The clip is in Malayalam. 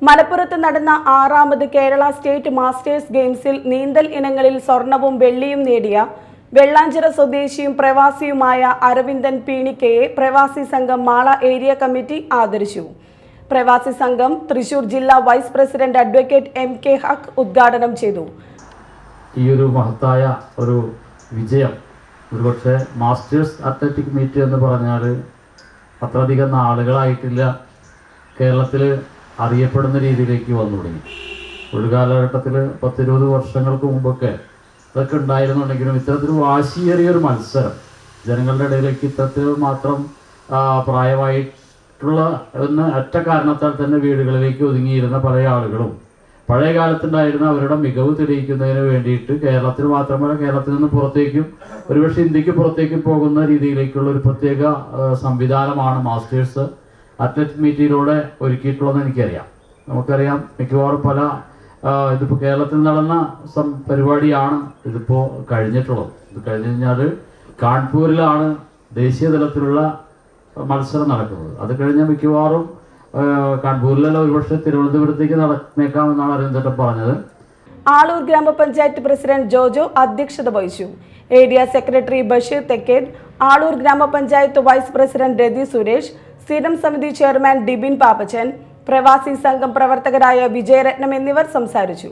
മലപ്പുറത്ത് നടന്ന 6ാമത് കേരള സ്റ്റേറ്റ് മാസ്റ്റേഴ്സ് ഗെയിംസിൽ നീന്തൽ ഇനങ്ങളിൽ സ്വർണവും വെള്ളിയും നേടിയ വെള്ളാഞ്ചിറ സ്വദേശിയും പ്രവാസിയുമായ അരവിന്ദൻ പീണിക്കയെ പ്രവാസി സംഘം മാള ഏരിയ കമ്മിറ്റി ആദരിച്ചു. പ്രവാസി സംഘം തൃശൂർ ജില്ലാ വൈസ് പ്രസിഡന്റ് അഡ്വക്കേറ്റ് MK ഹക്ക് ഉദ്ഘാടനം ചെയ്തു. ഈ ഒരു മഹത്തായ ഒരു വിജയം ഒരുപക്ഷെ മാസ്റ്റേഴ്സ് അത്ലറ്റിക് മീറ്റ് എന്ന് പറഞ്ഞാൽ അത്രയധികം നാളുകളായിട്ടില്ല കേരളത്തിൽ അറിയപ്പെടുന്ന രീതിയിലേക്ക് വന്നു തുടങ്ങി. ഒരു കാലഘട്ടത്തിൽ 10-20 വർഷങ്ങൾക്ക് മുമ്പൊക്കെ ഇതൊക്കെ ഉണ്ടായിരുന്നുണ്ടെങ്കിലും ഇത്തരത്തിൽ വാശിയേറിയൊരു മത്സരം ജനങ്ങളുടെ ഇടയിലേക്ക് ഇത്തരത്തിൽ മാത്രം പ്രായമായിട്ടുള്ള ഒറ്റ കാരണത്താൽ തന്നെ വീടുകളിലേക്ക് ഒതുങ്ങിയിരുന്ന പല ആളുകളും പഴയ കാലത്തുണ്ടായിരുന്ന അവരുടെ മികവ് തെളിയിക്കുന്നതിന് വേണ്ടിയിട്ട് കേരളത്തിൽ മാത്രമല്ല കേരളത്തിൽ നിന്ന് പുറത്തേക്കും ഒരുപക്ഷെ ഇന്ത്യക്ക് പുറത്തേക്കും പോകുന്ന രീതിയിലേക്കുള്ള ഒരു പ്രത്യേക സംവിധാനമാണ് മാസ്റ്റേഴ്സ് അത്ലറ്റിക് മീറ്റിലൂടെ ഒരുക്കിയിട്ടുള്ളതെന്ന് എനിക്കറിയാം. നമുക്കറിയാം മിക്കവാറും പല ഇതിപ്പോൾ കേരളത്തിൽ നടന്ന പരിപാടിയാണ് ഇതിപ്പോൾ കഴിഞ്ഞിട്ടുള്ളത്. ഇത് കഴിഞ്ഞ് കഴിഞ്ഞാൽ കാൺപൂരിലാണ് ദേശീയ തലത്തിലുള്ള മത്സരം നടക്കുന്നത്. അത് കഴിഞ്ഞാൽ മിക്കവാറും കാൺപൂരിലല്ല ഒരുപക്ഷെ തിരുവനന്തപുരത്തേക്ക് നടന്നേക്കാമെന്നാണ് അരവിന്ദൻ പറഞ്ഞത്. ആളൂർ ഗ്രാമപഞ്ചായത്ത് പ്രസിഡന്റ് ജോജോ അധ്യക്ഷത വഹിച്ചു. ഏരിയ സെക്രട്ടറി ബഷീർ തെക്കേത്, ആളൂർ ഗ്രാമപഞ്ചായത്ത് വൈസ് പ്രസിഡന്റ് രതി സുരേഷ്, സ്ഥിരം സമിതി ചെയർമാൻ ഡിബിൻ പാപ്പച്ചൻ, പ്രവാസി സംഘം പ്രവർത്തകരായ വിജയരത്നം എന്നിവർ സംസാരിച്ചു.